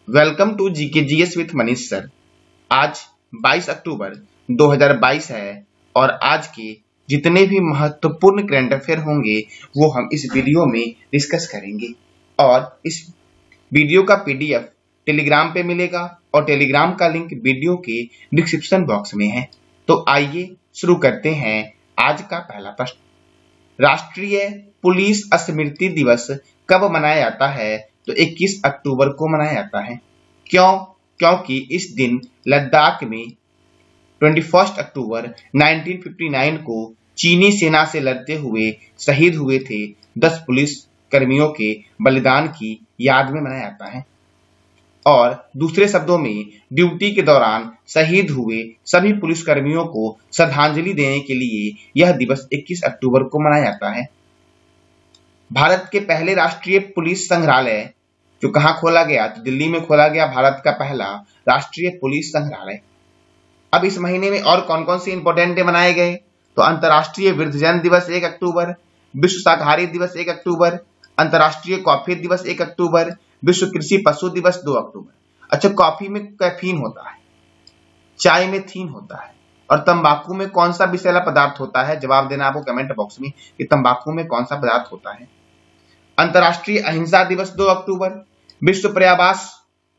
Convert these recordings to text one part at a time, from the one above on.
Welcome to GK GS with Manish sir. आज 22 अक्टूबर 2022 है और आज के जितने भी महत्वपूर्ण करंट अफेयर होंगे वो हम इस वीडियो में डिस्कस करेंगे और इस वीडियो का पीडीएफ टेलीग्राम पे मिलेगा और टेलीग्राम का लिंक वीडियो के डिस्क्रिप्शन बॉक्स में है। तो आइए शुरू करते हैं। आज का पहला प्रश्न, राष्ट्रीय पुलिस स्मृति दिवस कब मनाया जाता है? तो 21 अक्टूबर को मनाया जाता है। क्यों? क्योंकि इस दिन लद्दाख में 21 अक्टूबर 1959 को चीनी सेना से लड़ते हुए शहीद हुए थे 10 पुलिस कर्मियों के बलिदान की याद में मनाया जाता है। और दूसरे शब्दों में ड्यूटी के दौरान शहीद हुए सभी पुलिस कर्मियों को श्रद्धांजलि देने के लिए यह दिवस 21 अक्टूबर को मनाया जाता है। भारत के पहले राष्ट्रीय पुलिस संग्रहालय जो कहाँ खोला गया? तो दिल्ली में खोला गया भारत का पहला राष्ट्रीय पुलिस संग्रहालय। अब इस महीने में और कौन कौन से इंपोर्टेंट डे मनाए गए? तो अंतर्राष्ट्रीय वृद्धजन दिवस 1 अक्टूबर, विश्व शाकाहारी दिवस 1 अक्टूबर, अंतर्राष्ट्रीय कॉफी दिवस 1 अक्टूबर, विश्व कृषि पशु दिवस 2 अक्टूबर। अच्छा, कॉफी में कैफीन होता है, चाय में थीन होता है और तंबाकू में कौन सा विषैला पदार्थ होता है? जवाब देना आपको कमेंट बॉक्स में कि तंबाकू में कौन सा पदार्थ होता है। अंतर्राष्ट्रीय अहिंसा दिवस 2 अक्टूबर, विश्व पर्यावरण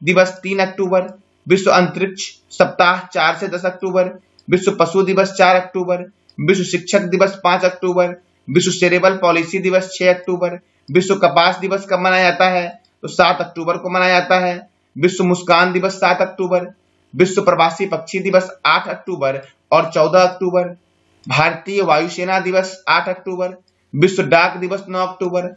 दिवस 3 अक्टूबर, विश्व अंतरिक्ष सप्ताह 4 से 10 अक्टूबर, विश्व पशु दिवस 4 अक्टूबर, विश्व शिक्षक दिवस 5 अक्टूबर, विश्व सेरेबल पॉलिसी दिवस 6 अक्टूबर, विश्व कपास दिवस कब मनाया जाता है? तो 7 अक्टूबर को मनाया जाता है। विश्व मुस्कान दिवस 7 अक्टूबर, विश्व प्रवासी पक्षी दिवस 8 अक्टूबर और 14 अक्टूबर, भारतीय वायुसेना दिवस 8 अक्टूबर, विश्व डाक दिवस 9 अक्टूबर,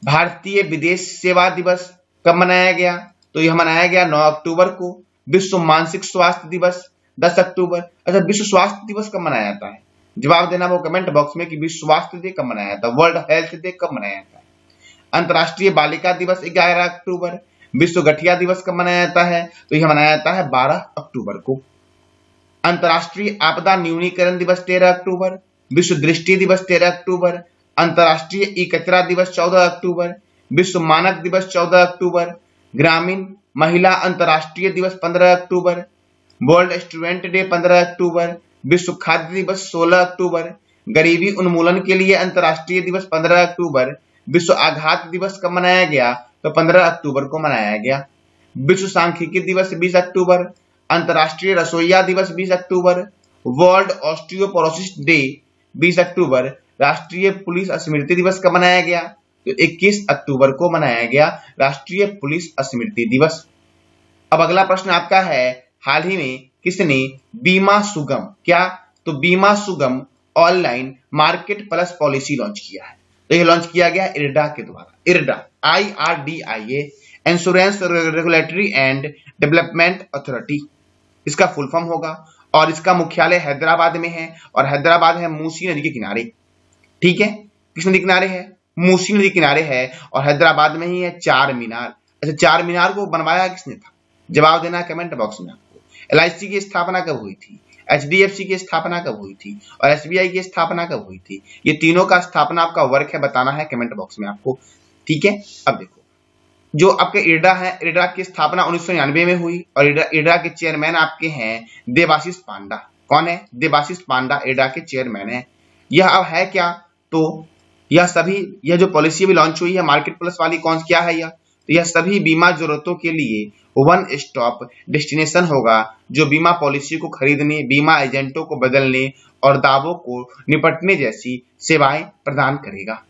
भारतीय विदेश सेवा दिवस कब मनाया गया? तो यह मनाया गया 9 अक्टूबर को। विश्व मानसिक स्वास्थ्य दिवस 10 अक्टूबर। अच्छा, विश्व स्वास्थ्य दिवस कब मनाया जाता है? जवाब देना वो कमेंट बॉक्स में कि विश्व स्वास्थ्य डे कब मनाया जाता है, वर्ल्ड हेल्थ डे कब मनाया जाता है। अंतर्राष्ट्रीय बालिका दिवस 11 अक्टूबर। विश्व गठिया दिवस कब मनाया जाता है? तो यह मनाया जाता है 12 अक्टूबर को। अंतर्राष्ट्रीय आपदा न्यूनीकरण दिवस 13 अक्टूबर, विश्व दृष्टि दिवस 13 अक्टूबर, अंतर्राष्ट्रीय ई कचरा दिवस 14 अक्टूबर, विश्व मानक दिवस 14 अक्टूबर, ग्रामीण महिला अंतर्राष्ट्रीय दिवस 15 अक्टूबर, वर्ल्ड स्टूडेंट डे 15 अक्टूबर, विश्व खाद्य दिवस 16 अक्टूबर, गरीबी उन्मूलन के लिए अंतर्राष्ट्रीय दिवस 15 अक्टूबर, विश्व आघात दिवस कब मनाया गया? तो 15 अक्टूबर को मनाया गया। विश्व सांख्यिकी दिवस 20 अक्टूबर, अंतर्राष्ट्रीय रसोइया दिवस 20 अक्टूबर, वर्ल्ड ऑस्टियोपोरोसिस डे 20 अक्टूबर, राष्ट्रीय पुलिस स्मृति दिवस कब मनाया गया? तो 21 अक्टूबर को मनाया गया राष्ट्रीय पुलिस स्मृति दिवस। अब अगला प्रश्न आपका है, हाल ही में किसने बीमा सुगम, क्या? तो बीमा सुगम online market plus policy launch किया है। तो यह लॉन्च किया गया इरडा के द्वारा। IRDA IRDAI, insurance regulatory and development authority इसका फुल फॉर्म होगा और इसका मुख्यालय हैदराबाद में है और हैदराबाद है मूसी नदी के किनारे। ठीक है, किस नदी किनारे है? मूसी नदी किनारे है और हैदराबाद में ही है चार मीनार। अच्छा, चार मीनार को बनवाया किसने था? जवाब देना कमेंट बॉक्स में आपको। LIC की स्थापना कब हुई थी? HDFC की स्थापना कब हुई थी? और SBI की स्थापना कब हुई थी? ये तीनों का स्थापना आपका वर्क है, बताना है कमेंट बॉक्स में आपको। ठीक है, अब देखो जो आपके इरडा है, इरडा की स्थापना 1999 में हुई और इरडा के चेयरमैन आपके हैं देवाशीष पांडा। कौन है? देवाशीष पांडा इरडा के चेयरमैन है। यह अब है क्या? तो यह जो पॉलिसी भी लॉन्च हुई है मार्केट प्लस वाली, कौन क्या है यह? तो यह सभी बीमा जरूरतों के लिए वन स्टॉप डेस्टिनेशन होगा जो बीमा पॉलिसी को खरीदने, बीमा एजेंटों को बदलने और दावों को निपटने जैसी सेवाएं प्रदान करेगा।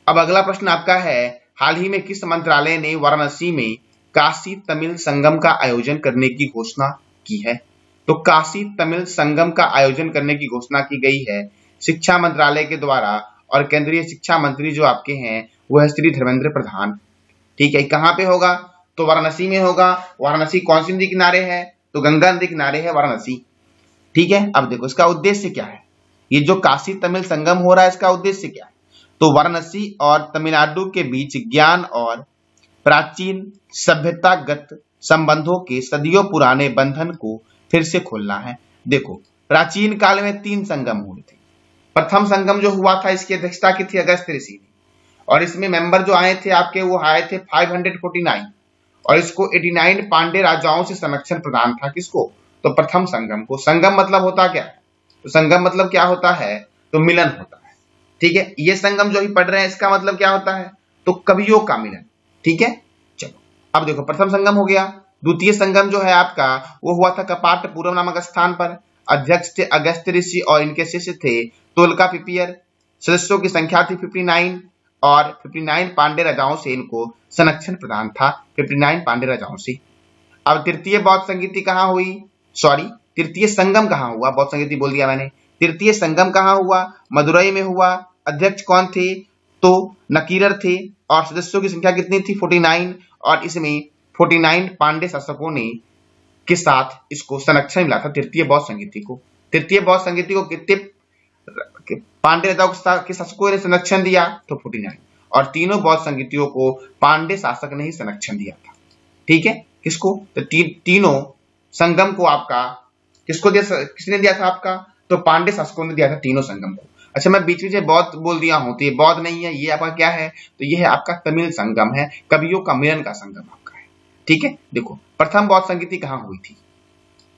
अब अगला प्रश्न आपका है, हाल ही में किस मंत्रालय ने वाराणसी में काशी तमिल संगम का आयोजन करने की घोषणा की है? तो काशी तमिल संगम का आयोजन करने की घोषणा की गई है शिक्षा मंत्रालय के द्वारा और केंद्रीय शिक्षा मंत्री जो आपके हैं वो है श्री धर्मेंद्र प्रधान। ठीक है, कहाँ पे होगा? तो वाराणसी में होगा। वाराणसी कौन सी नदी किनारे है? तो गंगा नदी किनारे है वाराणसी। ठीक है, अब देखो इसका उद्देश्य क्या है। ये जो काशी तमिल संगम हो रहा है इसका उद्देश्य क्या है? तो वाराणसी और तमिलनाडु के बीच ज्ञान और प्राचीन सभ्यतागत संबंधों के सदियों पुराने बंधन को फिर से खोलना है। देखो प्राचीन काल में 3 संगम हुए थे। प्रथम संगम जो हुआ था इसकी अध्यक्षता की थी अगस्त्य ऋषि ने और इसमें मेंबर जो आए थे आपके वो आए थे 549 और इसको 89 पांडे राजाओं से संरक्षण प्रदान था। किसको? तो प्रथम संगम को। संगम मतलब होता क्या है? तो संगम मतलब क्या होता है? तो मिलन होता है। ठीक है, ये संगम जो ही पढ़ रहे हैं इसका मतलब क्या होता है? तो कवियों का मिलन। ठीक है, चलो अब देखो, प्रथम संगम हो गया। द्वितीय संगम जो है आपका वो हुआ था कपाटपुरम नामक स्थान पर। अध्यक्ष थे अगस्त्य ऋषि और इनके शिष्य थे तोलकापिपियर। सदस्यों की संख्या थी 59 और 59 पांडे राजाओं से इनको संरक्षण प्रदान था। 59 पांडे राजाओं से। अब तृतीय बौद्ध संगीति कहाँ हुई? सॉरी, तृतीय संगम कहाँ हुआ? बौद्ध संगीति बोल दिया मैंने। तृतीय संगम कहाँ हुआ? मदुरई में हुआ। अध्यक्ष कौन थे? तो नकीरर थे और सदस्यों की संख्या कितनी थी? 49 और इसमें 49 पांडे शासकों ने के साथ इसको संरक्षण मिला था तृतीय बौद्ध संगीति को। तृतीय बौद्ध संगीति को कितने पांडे राजाओं के शासकों ने संरक्षण दिया? तो 49। और तीनों बौद्ध संगीतियों को पांडे शासक ने ही संरक्षण दिया था। ठीक है, किसको? तो तीनों संगम को आपका किसको दिया? किसने दिया था आपका? तो पांडे शासकों ने दिया था तीनों संगम को। अच्छा, मैं बीच में बौद्ध बोल दिया हूं तो ये बौद्ध नहीं है, ये आपका क्या है? तो ये है आपका तमिल संगम है, कवियों का मिलन का संगम आपका है। ठीक है, देखो प्रथम बौद्ध संगीति कहाँ हुई थी?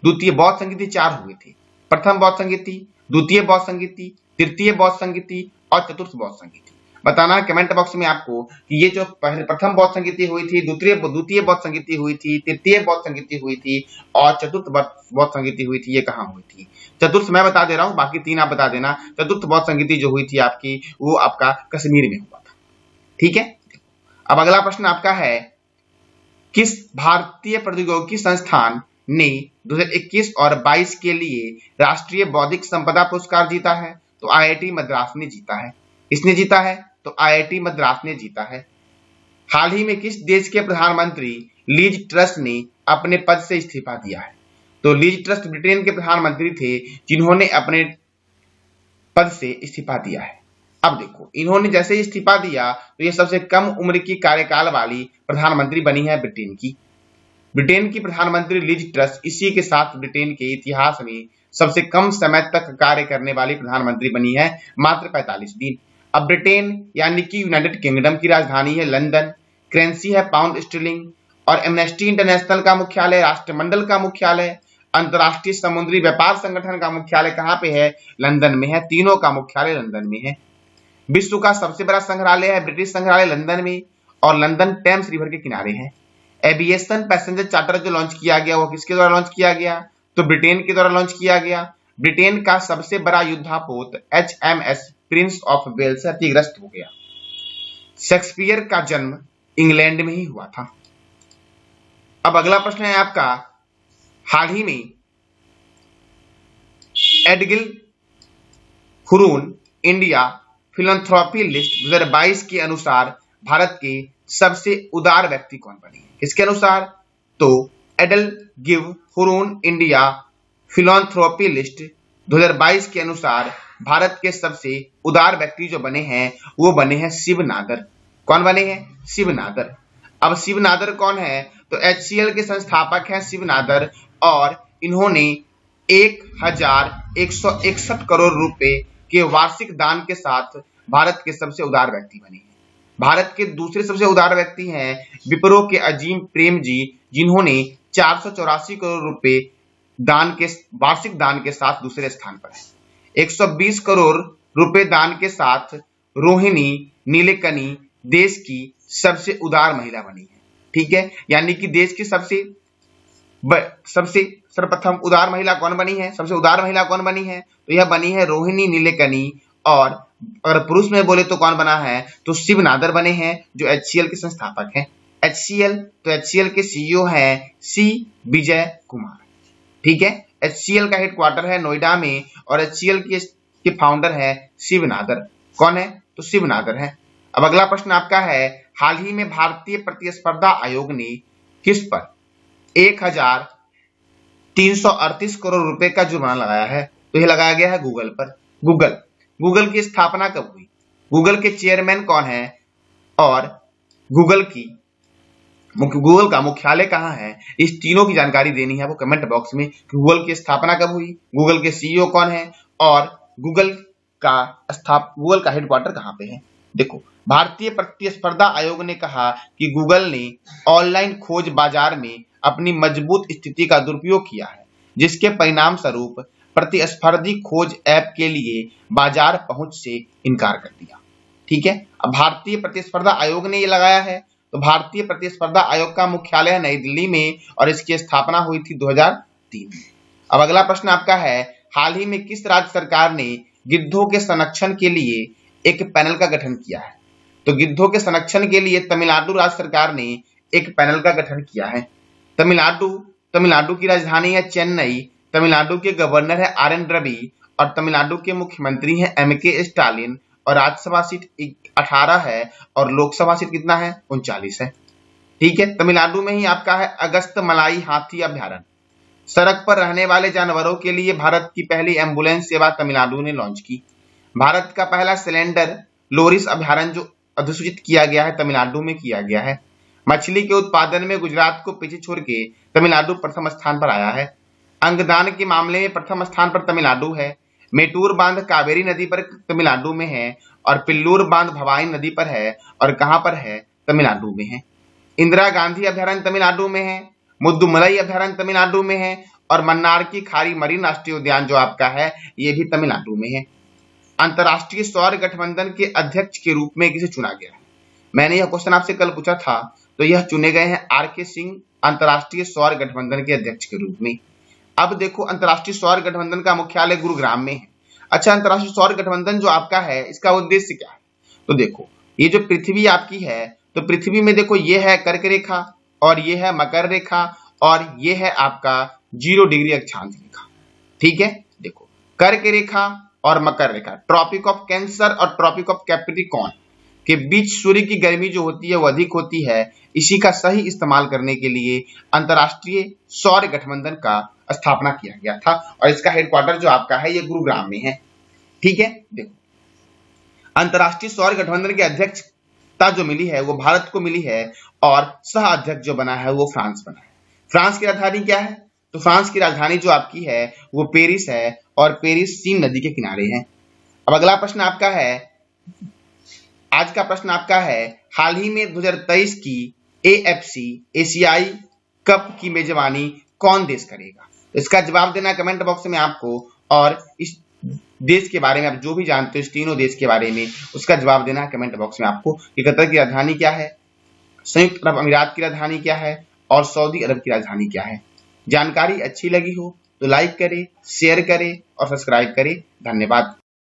द्वितीय बौद्ध संगीति 4 हुए थे। प्रथम बौद्ध संगीति, द्वितीय बौद्ध संगीति, तृतीय बौद्ध संगीति और चतुर्थ बौद्ध संगीति। बताना कमेंट बॉक्स में आपको कि ये जो पहले प्रथम बौद्ध संगीति हुई थी, द्वितीय बौद्ध संगीति हुई थी, तृतीय बौद्ध संगीति हुई थी और चतुर्थ बौद्ध संगीति हुई थी, ये कहाँ हुई थी? चतुर्थ मैं बता दे रहा हूँ, बाकी 3 आप बता देना। चतुर्थ बौद्ध संगीति जो हुई थी आपकी वो आपका कश्मीर में हुआ था। ठीक है, अब अगला प्रश्न आपका है, किस भारतीय प्रौद्योगिकी संस्थान ने 2021 और 22 के लिए राष्ट्रीय बौद्धिक संपदा पुरस्कार जीता है? तो आईआईटी मद्रास ने जीता है। किसने जीता है? तो आईआईटी मद्रास ने जीता है। हाल ही में किस देश के प्रधानमंत्री लीज ट्रस ने अपने पद से इस्तीफा दिया है? तो लीज ट्रस ब्रिटेन के प्रधानमंत्री थे जिन्होंने अपने पद से इस्तीफा दिया है। अब देखो, इन्होंने जैसे ही इस्तीफा दिया तो ये सबसे कम उम्र की कार्यकाल वाली प्रधानमंत्री बनी है ब्रिटेन की। ब्रिटेन की प्रधानमंत्री लीज ट्रस इसी के साथ ब्रिटेन के इतिहास में सबसे कम समय तक कार्य करने वाली प्रधानमंत्री बनी है, मात्र 45 दिन। अब ब्रिटेन यानी कि यूनाइटेड किंगडम की राजधानी है लंदन, करेंसी है पाउंड स्टर्लिंग और एमनेस्टी इंटरनेशनल का मुख्यालय, राष्ट्रमंडल का मुख्यालय, अंतर्राष्ट्रीय समुद्री व्यापार संगठन का मुख्यालय कहाँ पे है? लंदन में है। तीनों का मुख्यालय लंदन में है। विश्व का सबसे बड़ा संग्रहालय है ब्रिटिश संग्रहालय लंदन में और लंदन टेम्स रिवर के किनारे है। एविएशन पैसेंजर चार्टर जो लॉन्च किया गया वो किसके द्वारा लॉन्च किया गया? तो ब्रिटेन के द्वारा लॉन्च किया गया। ब्रिटेन का सबसे बड़ा युद्धापोत HMS प्रिंस ऑफ वेल्स क्षतिग्रस्त हो गया। शेक्सपियर का जन्म इंग्लैंड में ही हुआ था। अब अगला प्रश्न है आपका, हाल ही में एडगिल हुरून इंडिया फिलैंथ्रोपी लिस्ट 2022 के अनुसार भारत के सबसे उदार व्यक्ति कौन बने? किसके अनुसार? तो EdelGive Hurun India philanthropy list 2022 के अनुसार भारत के सबसे उदार व्यक्ति जो बने हैं वो बने हैं शिव नादर। कौन बने हैं? शिव नादर। अब शिव नादर कौन है? तो HCL के संस्थापक हैं शिव नादर और इन्होंने 1161 करोड़ रुपए के वार्षिक दान के साथ भारत के सबसे उदार व्यक्ति बने हैं। भारत के दूसरे सबसे उदार व्यक्ति हैं विप्रो के अजीम प्रेम जी, जिन्होंने 484 करोड़ रुपए वार्षिक दान के साथ दूसरे स्थान पर है। 120 करोड़ रुपए दान के साथ रोहिणी नीलेकनी देश की सबसे उदार महिला बनी है। ठीक है, यानी कि देश की सबसे सर्वप्रथम उदार महिला कौन बनी है? सबसे उदार महिला कौन बनी है? तो यह बनी है रोहिणी नीलेकनी। और अगर पुरुष में बोले तो कौन बना है? तो शिव नादर बने हैं जो HCL के संस्थापक हैं। HCL, तो HCL के CEO हैं C विजय कुमार। ठीक है, HCL का हेडक्वार्टर है नोएडा में और HCL के फाउंडर है शिव नादर। कौन है? तो शिव नादर है। अब अगला प्रश्न आपका है, हाल ही में भारतीय प्रतिस्पर्धा आयोग ने किस पर 1338 करोड़ रुपए का जुर्माना लगाया है? तो यह लगाया गया है गूगल पर। गूगल की स्थापना कब हुई? गूगल के चेयरमैन कौन है और गूगल का मुख्यालय कहाँ है? इस तीनों की जानकारी देनी है वो कमेंट बॉक्स में। गूगल की स्थापना कब हुई, गूगल के CEO कौन है और गूगल का हेडक्वार्टर कहाँ पे है? देखो, भारतीय प्रतिस्पर्धा आयोग ने कहा कि गूगल ने ऑनलाइन खोज बाजार में अपनी मजबूत स्थिति का दुरुपयोग किया है, जिसके परिणाम स्वरूप प्रतिस्पर्धी खोज ऐप के लिए बाजार पहुंच से इनकार कर दिया। ठीक है, अब भारतीय प्रतिस्पर्धा आयोग ने ये लगाया है, तो भारतीय प्रतिस्पर्धा आयोग का मुख्यालय है नई दिल्ली में और इसकी स्थापना हुई थी 2003 में। अब अगला प्रश्न आपका है, हाल ही में किस राज्य सरकार ने गिद्धों के संरक्षण के लिए एक पैनल का गठन किया है? तो गिद्धों के संरक्षण के लिए तमिलनाडु राज्य सरकार ने एक पैनल का गठन किया है। तमिलनाडु की राजधानी है चेन्नई, तमिलनाडु के गवर्नर है आर एन रवि और तमिलनाडु के मुख्यमंत्री हैं एम.के. स्टालिन और राज्यसभा सीट 18 है और लोकसभा सीट कितना है? 39 है। ठीक है, तमिलनाडु में ही आपका है अगस्त मलाई हाथी अभ्यारण्य। सड़क पर रहने वाले जानवरों के लिए भारत की पहली एम्बुलेंस सेवा तमिलनाडु ने लॉन्च की। भारत का पहला सिलेंडर लोरिस अभ्यारण्य जो अधिसूचित किया गया है तमिलनाडु में किया गया है। मछली के उत्पादन में गुजरात को पीछे छोड़ के तमिलनाडु प्रथम स्थान पर आया है। अंगदान के मामले में प्रथम स्थान पर तमिलनाडु है। मेटूर बांध कावेरी नदी पर तमिलनाडु में है और पिल्लूर बांध भवानी नदी पर है और कहां पर है? तमिलनाडु में है। इंदिरा गांधी अभ्यारण्य तमिलनाडु में है। मुद्दुमलई अभ्यारण्य तमिलनाडु में है और मन्नार की खारी मरीन राष्ट्रीय उद्यान जो आपका है ये भी तमिलनाडु में है। अंतर्राष्ट्रीय सौर गठबंधन के अध्यक्ष के रूप में किसे चुना गया है? मैंने यह क्वेश्चन आपसे कल पूछा था, तो यह चुने गए हैं आर.के. सिंह अंतर्राष्ट्रीय सौर गठबंधन के अध्यक्ष के रूप में। अब देखो, अंतर्राष्ट्रीय सौर गठबंधन का मुख्यालय गुरुग्राम में है। अच्छा, अंतर्राष्ट्रीय सौर गठबंधन जो आपका है इसका उद्देश्य क्या है? तो देखो, ये जो पृथ्वी आपकी है, तो पृथ्वी में देखो ये है कर्क रेखा और ये है मकर रेखा और ये है आपका 0 डिग्री अक्षांश रेखा। ठीक है, देखो कर्क रेखा और मकर रेखा ट्रॉपिक ऑफ कैंसर और ट्रॉपिक ऑफ कैप्रिकॉर्न के बीच सूर्य की गर्मी जो होती है वो अधिक होती है। इसी का सही इस्तेमाल करने के लिए अंतर्राष्ट्रीय सौर गठबंधन का स्थापना किया गया था और इसका हेडक्वार्टर जो आपका है ये गुरुग्राम में है। ठीक है, देखो अंतर्राष्ट्रीय सौर गठबंधन के अध्यक्षता जो मिली है वो भारत को मिली है और सह अध्यक्ष जो बना है वो फ्रांस बना है। फ्रांस की राजधानी क्या है? तो फ्रांस की राजधानी जो आपकी है वो पेरिस है और पेरिस सीन नदी के किनारे है। अब अगला प्रश्न आपका है, आज का प्रश्न आपका है, हाल ही में 2023 की AFC एशियाई कप की मेजबानी कौन देश करेगा? इसका जवाब देना कमेंट बॉक्स में आपको, और इस देश के बारे में आप जो भी जानते हो इस तीनों देश के बारे में उसका जवाब देना है कमेंट बॉक्स में आपको कि कतर की राजधानी क्या है, संयुक्त अरब अमीरात की राजधानी क्या है और सऊदी अरब की राजधानी क्या है। जानकारी अच्छी लगी हो तो लाइक करें, शेयर करें और सब्सक्राइब करें। धन्यवाद।